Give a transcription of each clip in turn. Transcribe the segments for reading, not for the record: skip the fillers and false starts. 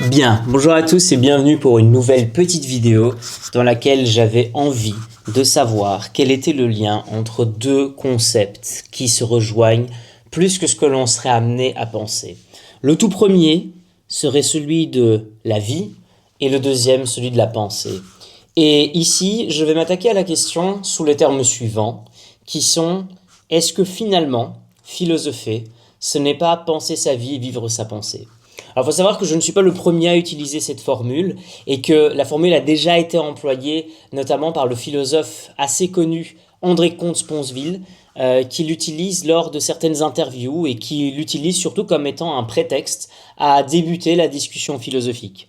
Bien, bonjour à tous et bienvenue pour une nouvelle petite vidéo dans laquelle j'avais envie de savoir quel était le lien entre deux concepts qui se rejoignent plus que ce que l'on serait amené à penser. Le tout premier serait celui de la vie et le deuxième celui de la pensée. Et ici, je vais m'attaquer à la question sous les termes suivants qui sont: est-ce que finalement, philosopher, ce n'est pas penser sa vie et vivre sa pensée? Alors, il faut savoir que je ne suis pas le premier à utiliser cette formule et que la formule a déjà été employée notamment par le philosophe assez connu André Comte-Sponville qui l'utilise lors de certaines interviews et qui l'utilise surtout comme étant un prétexte à débuter la discussion philosophique.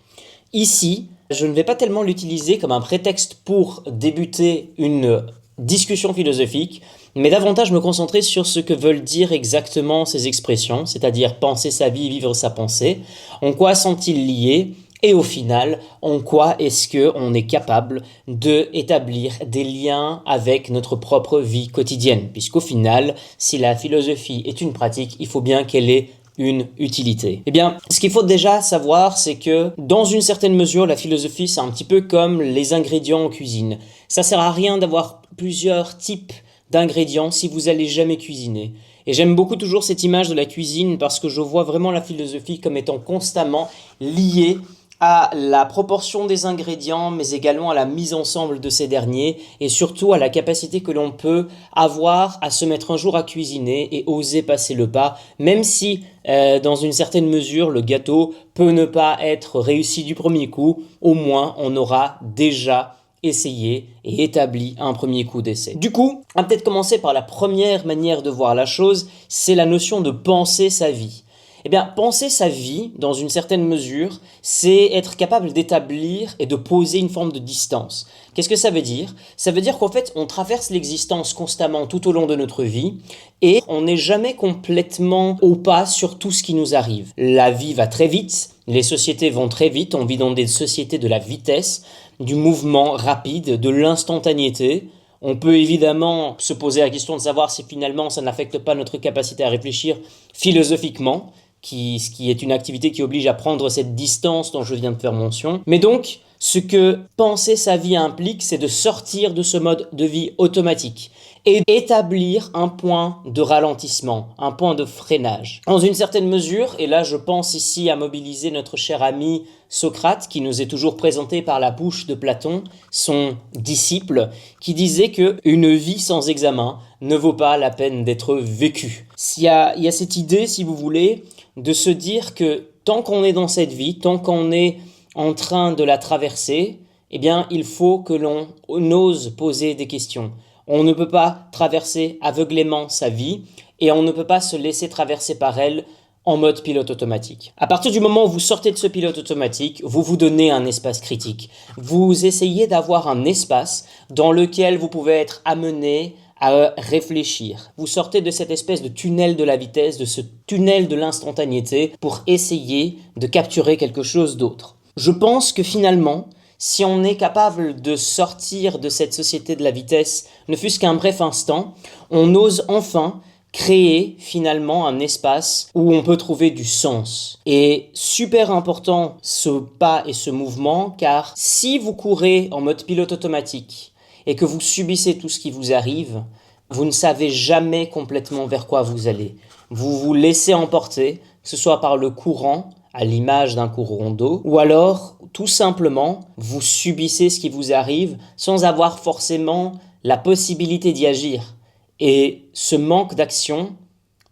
Ici, je ne vais pas tellement l'utiliser comme un prétexte pour débuter une discussion philosophique, mais davantage me concentrer sur ce que veulent dire exactement ces expressions, c'est-à-dire penser sa vie, vivre sa pensée, en quoi sont-ils liés, et au final, en quoi est-ce qu'on est capable d'établir des liens avec notre propre vie quotidienne, puisqu'au final, si la philosophie est une pratique, il faut bien qu'elle ait une utilité. Eh bien, ce qu'il faut déjà savoir, c'est que dans une certaine mesure, la philosophie, c'est un petit peu comme les ingrédients en cuisine. Ça sert à rien d'avoir plusieurs types d'ingrédients si vous allez jamais cuisiner. Et j'aime beaucoup toujours cette image de la cuisine parce que je vois vraiment la philosophie comme étant constamment liée à la proportion des ingrédients, mais également à la mise ensemble de ces derniers et surtout à la capacité que l'on peut avoir à se mettre un jour à cuisiner et oser passer le pas, même si dans une certaine mesure le gâteau peut ne pas être réussi du premier coup, au moins on aura déjà essayé et établi un premier coup d'essai. Du coup, on va peut-être commencer par la première manière de voir la chose, c'est la notion de penser sa vie. Eh bien, penser sa vie, dans une certaine mesure, c'est être capable d'établir et de poser une forme de distance. Qu'est-ce que ça veut dire? Ça veut dire qu'en fait, on traverse l'existence constamment tout au long de notre vie et on n'est jamais complètement au pas sur tout ce qui nous arrive. La vie va très vite, les sociétés vont très vite, on vit dans des sociétés de la vitesse, du mouvement rapide, de l'instantanéité. On peut évidemment se poser la question de savoir si finalement ça n'affecte pas notre capacité à réfléchir philosophiquement, ce qui est une activité qui oblige à prendre cette distance dont je viens de faire mention. Mais donc, ce que penser sa vie implique, c'est de sortir de ce mode de vie automatique et d'établir un point de ralentissement, un point de freinage. Dans une certaine mesure, et là je pense ici à mobiliser notre cher ami Socrate, qui nous est toujours présenté par la bouche de Platon, son disciple, qui disait qu'une vie sans examen ne vaut pas la peine d'être vécue. Il y a cette idée, si vous voulez, de se dire que tant qu'on est dans cette vie, tant qu'on est en train de la traverser, eh bien, il faut que l'on ose poser des questions. On ne peut pas traverser aveuglément sa vie et on ne peut pas se laisser traverser par elle en mode pilote automatique. À partir du moment où vous sortez de ce pilote automatique, vous vous donnez un espace critique. Vous essayez d'avoir un espace dans lequel vous pouvez être amené à réfléchir. Vous sortez de cette espèce de tunnel de la vitesse, de ce tunnel de l'instantanéité pour essayer de capturer quelque chose d'autre. Je pense que finalement, si on est capable de sortir de cette société de la vitesse, ne fût-ce qu'un bref instant, on ose enfin créer finalement un espace où on peut trouver du sens. Et super important ce pas et ce mouvement, car si vous courez en mode pilote automatique et que vous subissez tout ce qui vous arrive, vous ne savez jamais complètement vers quoi vous allez. Vous vous laissez emporter, que ce soit par le courant, à l'image d'un courant d'eau, ou alors tout simplement vous subissez ce qui vous arrive sans avoir forcément la possibilité d'y agir. Et ce manque d'action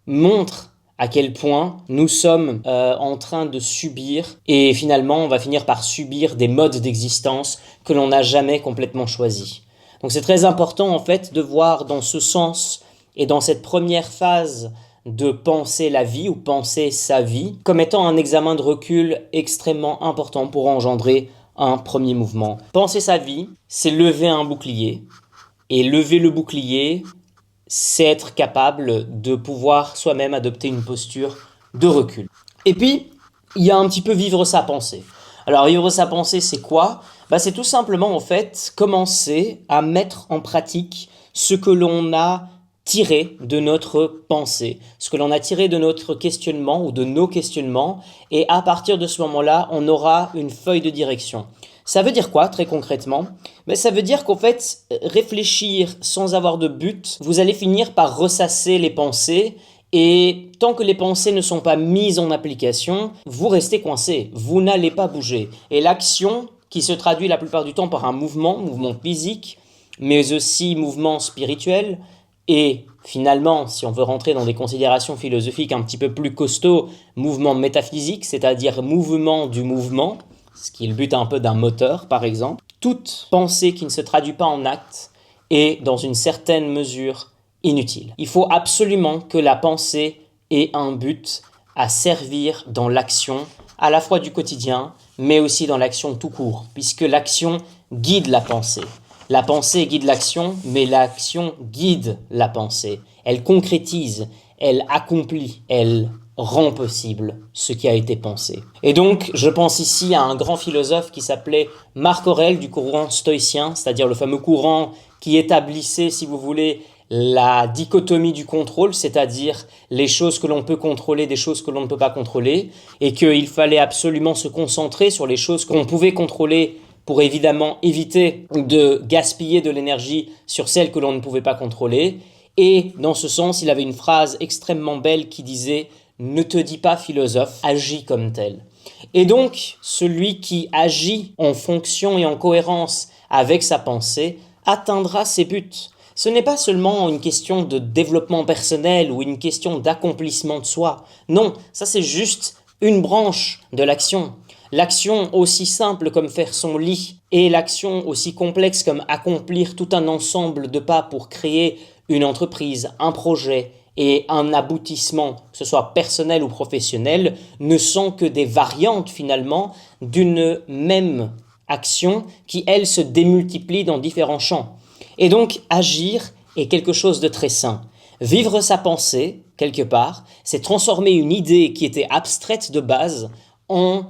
montre à quel point nous sommes en train de subir et finalement on va finir par subir des modes d'existence que l'on n'a jamais complètement choisis. Donc c'est très important en fait de voir dans ce sens et dans cette première phase de penser la vie ou penser sa vie comme étant un examen de recul extrêmement important pour engendrer un premier mouvement. Penser sa vie, c'est lever un bouclier. Et lever le bouclier, c'est être capable de pouvoir soi-même adopter une posture de recul. Et puis, il y a un petit peu vivre sa pensée. Alors, vivre sa pensée, c'est quoi? C'est tout simplement, en fait, commencer à mettre en pratique ce que l'on a tiré de notre pensée, ce que l'on a tiré de notre questionnement ou de nos questionnements, et à partir de ce moment-là, on aura une feuille de direction. Ça veut dire quoi, très concrètement? Ça veut dire qu'en fait, réfléchir sans avoir de but, vous allez finir par ressasser les pensées, et tant que les pensées ne sont pas mises en application, vous restez coincé, vous n'allez pas bouger. Et l'action, qui se traduit la plupart du temps par un mouvement physique, mais aussi mouvement spirituel, et finalement, si on veut rentrer dans des considérations philosophiques un petit peu plus costauds, mouvement métaphysique, c'est-à-dire mouvement du mouvement, ce qui est le but un peu d'un moteur par exemple. Toute pensée qui ne se traduit pas en acte est dans une certaine mesure inutile. Il faut absolument que la pensée ait un but à servir dans l'action, à la fois du quotidien, mais aussi dans l'action tout court, puisque l'action guide la pensée. La pensée guide l'action, mais l'action guide la pensée. Elle concrétise, elle accomplit, elle rend possible ce qui a été pensé. Et donc, je pense ici à un grand philosophe qui s'appelait Marc Aurèle du courant stoïcien, c'est-à-dire le fameux courant qui établissait, si vous voulez, la dichotomie du contrôle, c'est-à-dire les choses que l'on peut contrôler, des choses que l'on ne peut pas contrôler, et qu'il fallait absolument se concentrer sur les choses qu'on pouvait contrôler pour évidemment éviter de gaspiller de l'énergie sur celles que l'on ne pouvait pas contrôler. Et dans ce sens, il avait une phrase extrêmement belle qui disait « Ne te dis pas philosophe, agis comme tel ». Et donc, celui qui agit en fonction et en cohérence avec sa pensée atteindra ses buts. Ce n'est pas seulement une question de développement personnel ou une question d'accomplissement de soi. Non, ça c'est juste une branche de l'action. L'action aussi simple comme faire son lit et l'action aussi complexe comme accomplir tout un ensemble de pas pour créer une entreprise, un projet et un aboutissement, que ce soit personnel ou professionnel, ne sont que des variantes finalement d'une même action qui, elle, se démultiplie dans différents champs. Et donc, agir est quelque chose de très sain. Vivre sa pensée, quelque part, c'est transformer une idée qui était abstraite de base en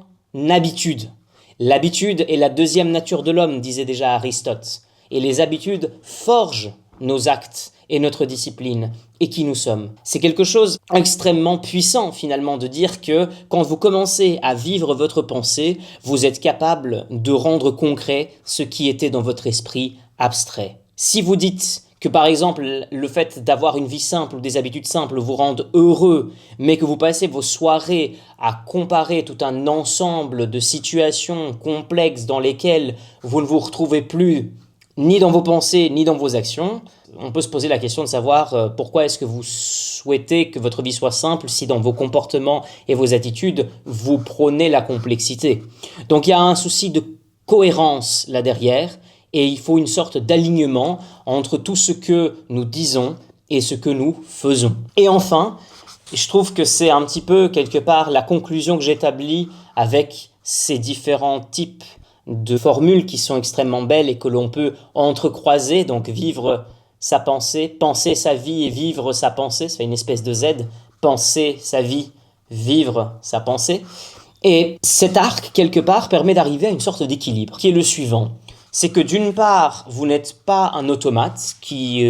habitude. L'habitude est la deuxième nature de l'homme, disait déjà Aristote. Et les habitudes forgent nos actes et notre discipline et qui nous sommes. C'est quelque chose d'extrêmement puissant finalement de dire que quand vous commencez à vivre votre pensée, vous êtes capable de rendre concret ce qui était dans votre esprit abstrait. Si vous dites que par exemple le fait d'avoir une vie simple ou des habitudes simples vous rendent heureux, mais que vous passez vos soirées à comparer tout un ensemble de situations complexes dans lesquelles vous ne vous retrouvez plus ni dans vos pensées ni dans vos actions, on peut se poser la question de savoir pourquoi est-ce que vous souhaitez que votre vie soit simple si dans vos comportements et vos attitudes vous prônez la complexité. Donc il y a un souci de cohérence là derrière. Et il faut une sorte d'alignement entre tout ce que nous disons et ce que nous faisons. Et enfin, je trouve que c'est un petit peu quelque part la conclusion que j'établis avec ces différents types de formules qui sont extrêmement belles et que l'on peut entrecroiser, donc vivre sa pensée, penser sa vie et vivre sa pensée, ça fait une espèce de Z, penser sa vie, vivre sa pensée. Et cet arc, quelque part, permet d'arriver à une sorte d'équilibre, qui est le suivant. C'est que d'une part, vous n'êtes pas un automate qui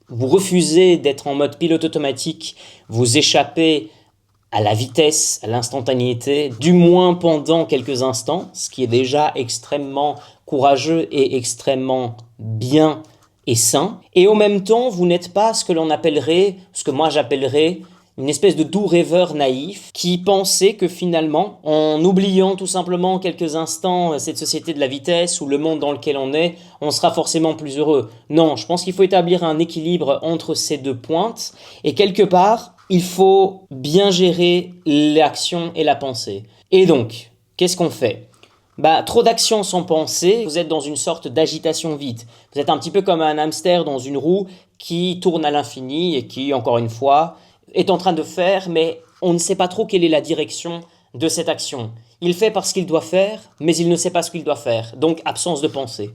vous refusez d'être en mode pilote automatique, vous échappez à la vitesse, à l'instantanéité, du moins pendant quelques instants, ce qui est déjà extrêmement courageux et extrêmement bien et sain. Et en même temps, vous n'êtes pas ce que l'on appellerait, ce que moi j'appellerais une espèce de doux rêveur naïf qui pensait que finalement, en oubliant tout simplement quelques instants cette société de la vitesse ou le monde dans lequel on est, on sera forcément plus heureux. Non, je pense qu'il faut établir un équilibre entre ces deux pointes et quelque part, il faut bien gérer l'action et la pensée. Et donc, qu'est-ce qu'on fait ? Trop d'action sans pensée, vous êtes dans une sorte d'agitation vide. Vous êtes un petit peu comme un hamster dans une roue qui tourne à l'infini et qui, encore une fois, est en train de faire, mais on ne sait pas trop quelle est la direction de cette action. Il fait parce qu'il doit faire, mais il ne sait pas ce qu'il doit faire, donc absence de pensée.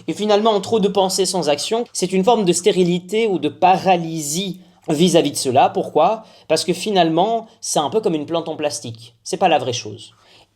Et finalement, trop de pensée sans action, c'est une forme de stérilité ou de paralysie vis-à-vis de cela. Pourquoi ? Parce que finalement, c'est un peu comme une plante en plastique. C'est pas la vraie chose.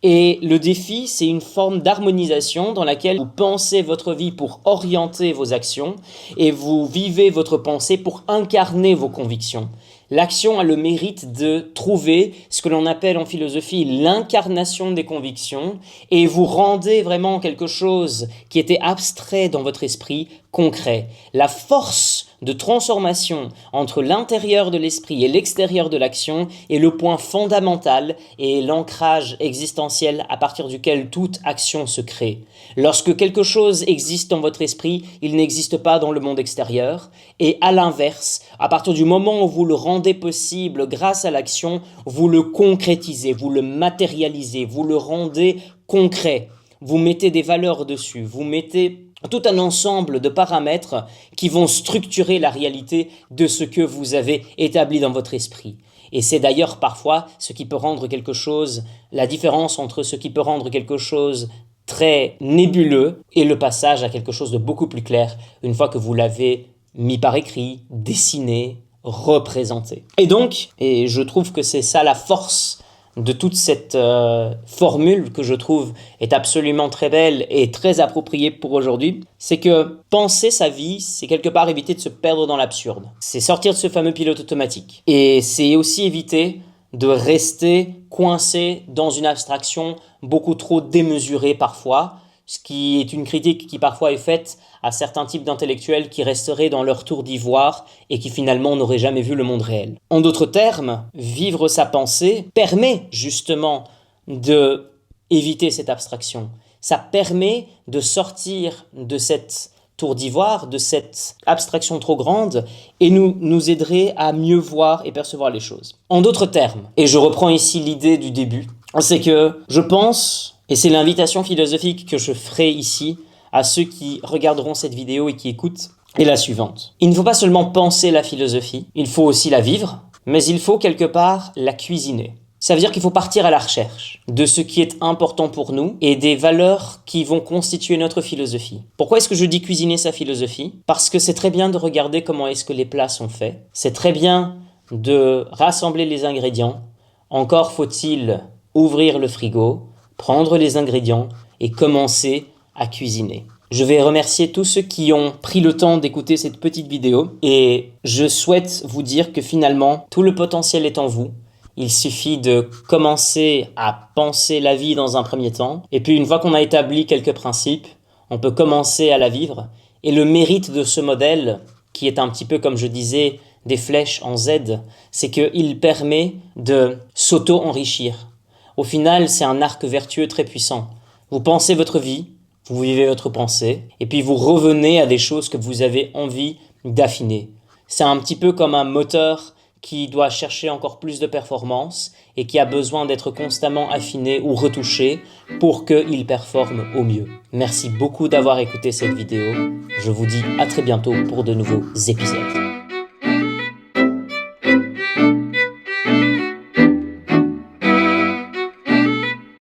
Et le défi, c'est une forme d'harmonisation dans laquelle vous pensez votre vie pour orienter vos actions et vous vivez votre pensée pour incarner vos convictions. L'action a le mérite de trouver ce que l'on appelle en philosophie l'incarnation des convictions et vous rendez vraiment quelque chose qui était abstrait dans votre esprit concret. La force de transformation entre l'intérieur de l'esprit et l'extérieur de l'action est le point fondamental et l'ancrage existentiel à partir duquel toute action se crée. Lorsque quelque chose existe dans votre esprit, il n'existe pas dans le monde extérieur. Et à l'inverse, à partir du moment où vous le rendez possible grâce à l'action, vous le concrétisez, vous le matérialisez, vous le rendez concret. Vous mettez des valeurs dessus, vous mettez tout un ensemble de paramètres qui vont structurer la réalité de ce que vous avez établi dans votre esprit. Et c'est d'ailleurs parfois ce qui peut rendre quelque chose, la différence entre ce qui peut rendre quelque chose très nébuleux et le passage à quelque chose de beaucoup plus clair une fois que vous l'avez mis par écrit, dessiné, représenté. Et donc, et je trouve que c'est ça la force de toute cette formule que je trouve est absolument très belle et très appropriée pour aujourd'hui, c'est que penser sa vie, c'est quelque part éviter de se perdre dans l'absurde. C'est sortir de ce fameux pilote automatique. Et c'est aussi éviter de rester coincé dans une abstraction beaucoup trop démesurée parfois, ce qui est une critique qui parfois est faite à certains types d'intellectuels qui resteraient dans leur tour d'ivoire et qui finalement n'auraient jamais vu le monde réel. En d'autres termes, vivre sa pensée permet justement de éviter cette abstraction. Ça permet de sortir de cette tour d'ivoire, de cette abstraction trop grande et nous aiderait à mieux voir et percevoir les choses. En d'autres termes, et je reprends ici l'idée du début, c'est que je pense, et c'est l'invitation philosophique que je ferai ici à ceux qui regarderont cette vidéo et qui écoutent, est la suivante. Il ne faut pas seulement penser la philosophie, il faut aussi la vivre, mais il faut quelque part la cuisiner. Ça veut dire qu'il faut partir à la recherche de ce qui est important pour nous et des valeurs qui vont constituer notre philosophie. Pourquoi est-ce que je dis cuisiner sa philosophie? Parce que c'est très bien de regarder comment est-ce que les plats sont faits. C'est très bien de rassembler les ingrédients. Encore faut-il ouvrir le frigo, prendre les ingrédients et commencer à cuisiner. Je vais remercier tous ceux qui ont pris le temps d'écouter cette petite vidéo et je souhaite vous dire que finalement, tout le potentiel est en vous. Il suffit de commencer à penser la vie dans un premier temps et puis une fois qu'on a établi quelques principes, on peut commencer à la vivre. Et le mérite de ce modèle, qui est un petit peu comme je disais, des flèches en Z, c'est qu'il permet de s'auto-enrichir. Au final, c'est un arc vertueux très puissant. Vous pensez votre vie, vous vivez votre pensée, et puis vous revenez à des choses que vous avez envie d'affiner. C'est un petit peu comme un moteur qui doit chercher encore plus de performance et qui a besoin d'être constamment affiné ou retouché pour qu'il performe au mieux. Merci beaucoup d'avoir écouté cette vidéo. Je vous dis à très bientôt pour de nouveaux épisodes.